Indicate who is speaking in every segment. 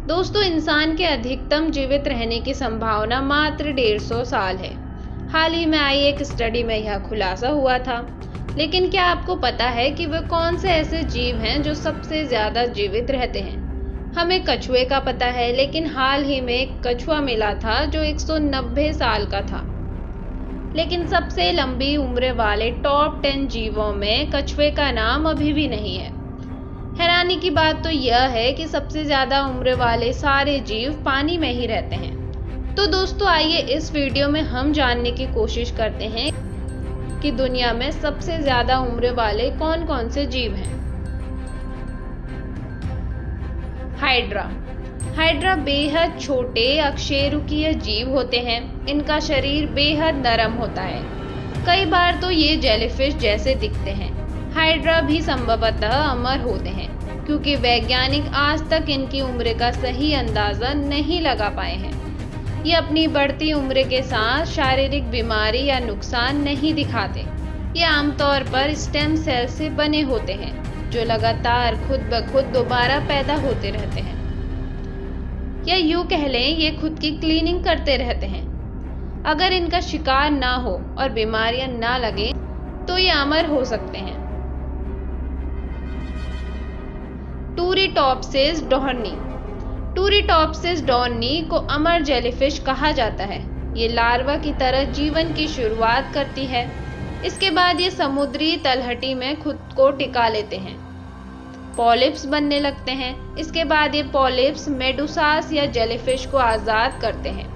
Speaker 1: दोस्तों, इंसान के अधिकतम जीवित रहने की संभावना मात्र 150 साल है। हाल ही में आई एक स्टडी में यह खुलासा हुआ था। लेकिन क्या आपको पता है कि वे कौन से ऐसे जीव हैं जो सबसे ज्यादा जीवित रहते हैं? हमें कछुए का पता है, लेकिन हाल ही में एक कछुआ मिला था जो 190 साल का था। लेकिन सबसे लंबी उम्र वाले टॉप 10 जीवों में कछुए का नाम अभी भी नहीं है। हैरानी की बात तो यह है कि सबसे ज्यादा उम्र वाले सारे जीव पानी में ही रहते हैं। तो दोस्तों, आइए इस वीडियो में हम जानने की कोशिश करते हैं कि दुनिया में सबसे ज्यादा उम्र वाले कौन कौन से जीव हैं। हाइड्रा। हाइड्रा बेहद छोटे अकशेरुकीय जीव होते हैं। इनका शरीर बेहद नरम होता है। कई बार तो ये जेलीफिश जैसे दिखते हैं। हाइड्रा भी संभवतः अमर होते हैं, क्योंकि वैज्ञानिक आज तक इनकी उम्र का सही अंदाजा नहीं लगा पाए हैं। ये अपनी बढ़ती उम्र के साथ शारीरिक बीमारी या नुकसान नहीं दिखाते। ये आमतौर पर स्टेम सेल से बने होते हैं, जो लगातार खुद ब खुद दोबारा पैदा होते रहते हैं। या यूं कह लें, ये खुद की क्लीनिंग करते रहते हैं। अगर इनका शिकार ना हो और बीमारियां ना लगे तो ये अमर हो सकते हैं। टूरीटॉप्सिस डॉर्नी। टूरीटॉप्सिस डॉर्नी को अमर जेलीफिश कहा जाता है। ये लार्वा की तरह जीवन की शुरुआत करती है। इसके बाद ये समुद्री तलहटी में खुद को टिका लेते हैं, पॉलिप्स बनने लगते हैं। इसके बाद ये पॉलिप्स मेडुसास या जेलीफिश को आजाद करते हैं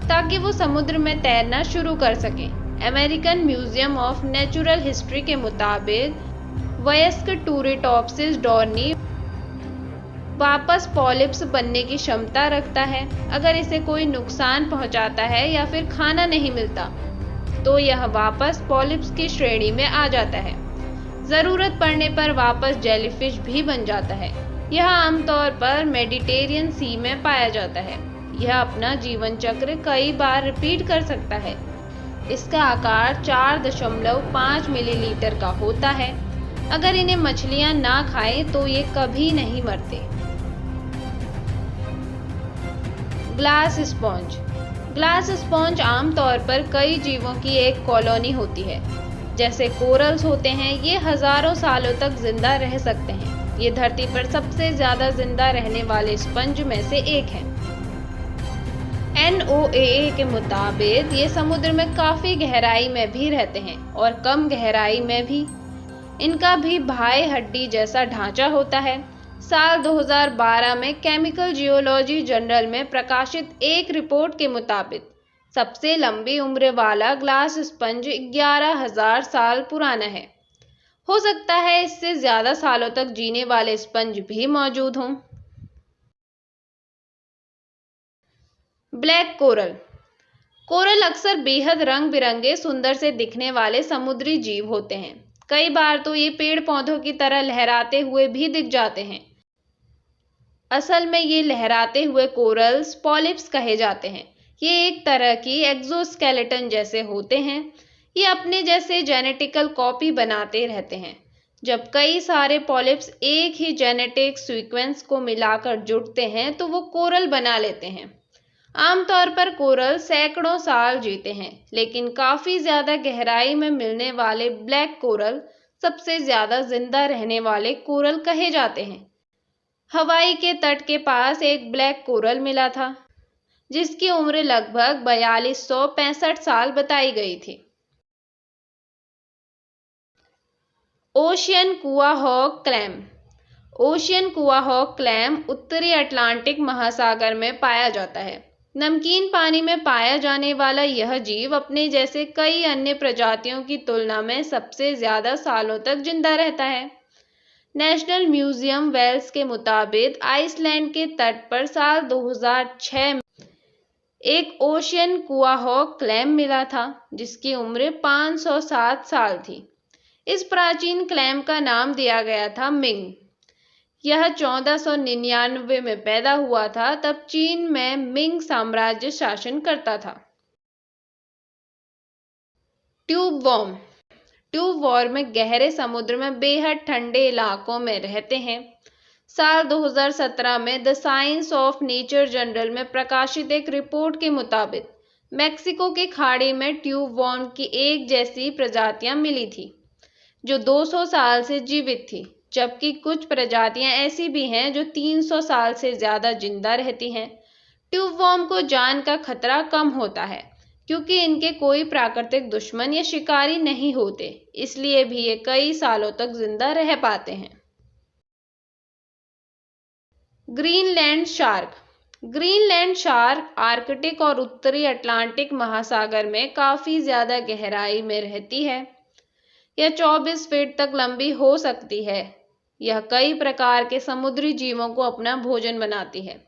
Speaker 1: ताकि वो समुद्र में तैरना शुरू कर सकें। American museum of natural history के मुताबिक वयस्क टूरीटॉप्सिस डॉर्नी वापस पॉलिप्स बनने की क्षमता रखता है। अगर इसे कोई नुकसान पहुंचाता है या फिर खाना नहीं मिलता तो यह वापस पॉलिप्स की श्रेणी में आ जाता है। जरूरत पड़ने पर वापस जेलीफिश भी बन जाता है। यह आमतौर पर मेडिटेरियन सी में पाया जाता है। यह अपना जीवन चक्र कई बार रिपीट कर सकता है। इसका आकार 4.5 मिलीलीटर का होता है। अगर इन्हें मछलियां ना खाएं तो ये कभी नहीं मरते। Glass sponge. ग्लास स्पॉन्ज आमतौर पर कई जीवों की एक कॉलोनी होती है। जैसे कोरल्स होते हैं, ये हजारों सालों तक जिंदा रह सकते हैं। ये धरती पर सबसे ज्यादा जिंदा रहने वाले स्पंज में से एक है। NOAA के मुताबिक ये समुद्र में काफी गहराई में भी रहते हैं और कम गहराई में भी। इनका भी बाह्य हड्डी जैसा ढांचा होता है। साल 2012 में केमिकल जियोलॉजी जर्नल में प्रकाशित एक रिपोर्ट के मुताबिक सबसे लंबी उम्र वाला ग्लास स्पंज 11,000 साल पुराना है। हो सकता है इससे ज्यादा सालों तक जीने वाले स्पंज भी मौजूद हों। Black coral. कोरल अक्सर बेहद रंग बिरंगे सुंदर से दिखने वाले समुद्री जीव होते हैं। कई बार तो ये पेड़ पौधों की तरह लहराते हुए भी दिख जाते हैं। असल में ये लहराते हुए कोरल्स पॉलिप्स कहे जाते हैं। ये एक तरह की एक्सोस्केलेटन जैसे होते हैं। ये अपने जैसे जेनेटिकल कॉपी बनाते रहते हैं। जब कई सारे पॉलिप्स एक ही जेनेटिक सीक्वेंस को मिलाकर जुड़ते हैं तो वो कोरल बना लेते हैं। आमतौर पर कोरल सैकड़ों साल जीते हैं, लेकिन काफी ज्यादा गहराई में मिलने वाले ब्लैक कोरल सबसे ज्यादा जिंदा रहने वाले कोरल कहे जाते हैं। हवाई के तट के पास एक ब्लैक कोरल मिला था, जिसकी उम्र लगभग 4265 साल बताई गई थी। Ocean quahog clam. Ocean quahog clam उत्तरी अटलांटिक महासागर में पाया जाता है। नमकीन पानी में पाया जाने वाला यह जीव अपने जैसे कई अन्य प्रजातियों की तुलना में सबसे ज्यादा सालों तक जिंदा रहता है। नेशनल म्यूजियम वेल्स के मुताबिक आइसलैंड के तट पर साल 2006 में एक ओशियन कुआहॉक क्लैम मिला था, जिसकी उम्र 507 साल थी। इस प्राचीन क्लैम का नाम दिया गया था मिंग। यह 1499 में पैदा हुआ था। तब चीन में मिंग साम्राज्य शासन करता था। Tube warm. ट्यूब वॉर्म में गहरे समुद्र में बेहद ठंडे इलाकों में रहते हैं। साल 2017 में the science of nature journal में प्रकाशित एक रिपोर्ट के मुताबिक मेक्सिको के खाड़ी में ट्यूब वर्म की एक जैसी प्रजातियां मिली थी जो 200 साल से जीवित थी, जबकि कुछ प्रजातियां ऐसी भी हैं जो 300 साल से ज्यादा जिंदा रहती हैं। ट्यूब वर्म को जान का खतरा कम होता है क्योंकि इनके कोई प्राकृतिक दुश्मन या शिकारी नहीं होते, इसलिए भी ये कई सालों तक जिंदा रह पाते हैं। Greenland shark. Greenland shark Arctic और उत्तरी अटलांटिक महासागर में काफी ज्यादा गहराई में रहती है। यह 24 फीट तक लंबी हो सकती है। यह कई प्रकार के समुद्री जीवों को अपना भोजन बनाती है।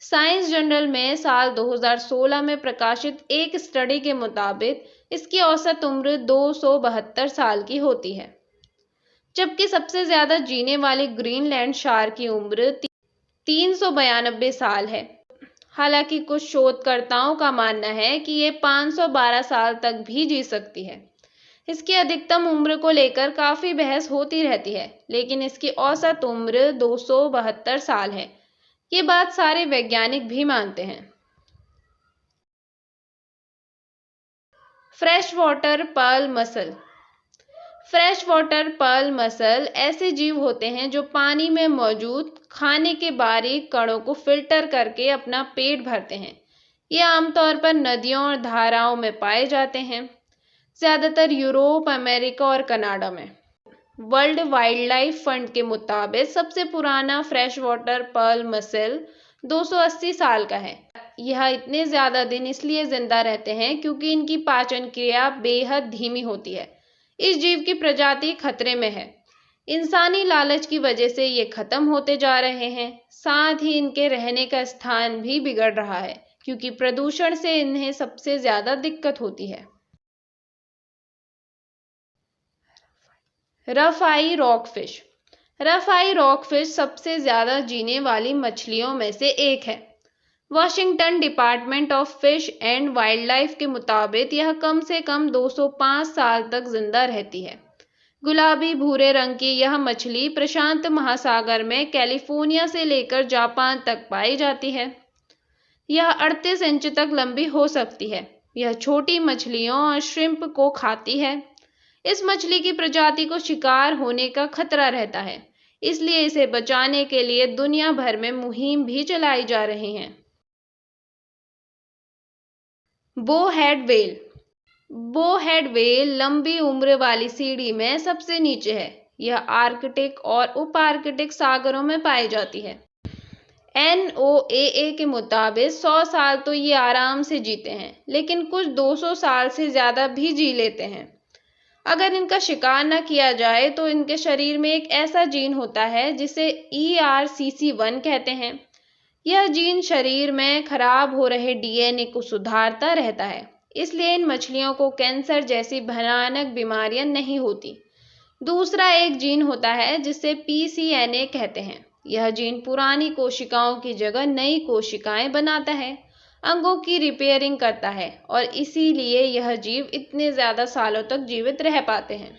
Speaker 1: साइंस जर्नल में साल 2016 में प्रकाशित एक स्टडी के मुताबिक इसकी औसत उम्र 272 साल की होती है, जबकि सबसे ज्यादा जीने वाली ग्रीनलैंड शार्क की उम्र 392 साल है। हालांकि कुछ शोधकर्ताओं का मानना है कि ये 512 साल तक भी जी सकती है। इसकी अधिकतम उम्र को लेकर काफी बहस होती रहती है, लेकिन इसकी औसत उम्र 272 साल है। ये बात सारे वैज्ञानिक भी मानते हैं। Fresh water pearl mussel. Fresh water pearl mussel ऐसे जीव होते हैं जो पानी में मौजूद खाने के बारीक कणों को फिल्टर करके अपना पेट भरते हैं। ये आमतौर पर नदियों और धाराओं में पाए जाते हैं, ज्यादातर यूरोप, अमेरिका और कनाडा में। वर्ल्ड वाइल्ड लाइफ फंड के मुताबिक सबसे पुराना फ्रेश वाटर पर्ल मसल 280 साल का है। यह इतने ज्यादा दिन इसलिए जिंदा रहते हैं क्योंकि इनकी पाचन क्रिया बेहद धीमी होती है। इस जीव की प्रजाति खतरे में है। इंसानी लालच की वजह से ये खत्म होते जा रहे हैं। साथ ही इनके रहने का स्थान भी बिगड़ रहा है क्योंकि प्रदूषण से इन्हें सबसे ज्यादा दिक्कत होती है। रफ आई रॉकफिश। रफ आई रॉकफिश सबसे ज्यादा जीने वाली मछलियों में से एक है। Washington department of fish and wild life के मुताबिक यह कम से कम 205 साल तक जिंदा रहती है। गुलाबी भूरे रंग की यह मछली प्रशांत महासागर में कैलिफोर्निया से लेकर जापान तक पाई जाती है। यह 38 इंच तक लंबी हो सकती है। यह छोटी मछलियों और श्रिम्प को खाती है। इस मछली की प्रजाति को शिकार होने का खतरा रहता है, इसलिए इसे बचाने के लिए दुनिया भर में मुहिम भी चलाई जा रही हैं। Bowhead whale. बोहेड व्हेल लंबी उम्र वाली सीढ़ी में सबसे नीचे है। यह आर्कटिक और उप आर्कटिक सागरों में पाई जाती है। NOAA के मुताबिक 100 साल तो ये आराम से जीते हैं, लेकिन कुछ 200 साल से ज्यादा भी जी लेते हैं। अगर इनका शिकार न किया जाए तो इनके शरीर में एक ऐसा जीन होता है जिसे ERCC1 कहते हैं। यह जीन शरीर में खराब हो रहे DNA को सुधारता रहता है, इसलिए इन मछलियों को कैंसर जैसी भयानक बीमारियां नहीं होती। दूसरा एक जीन होता है जिसे PCNA कहते हैं। यह जीन पुरानी कोशिकाओं की जगह नई कोशिकाएं बनाता है, अंगों की रिपेयरिंग करता है और इसीलिए यह जीव इतने ज्यादा सालों तक जीवित रह पाते हैं।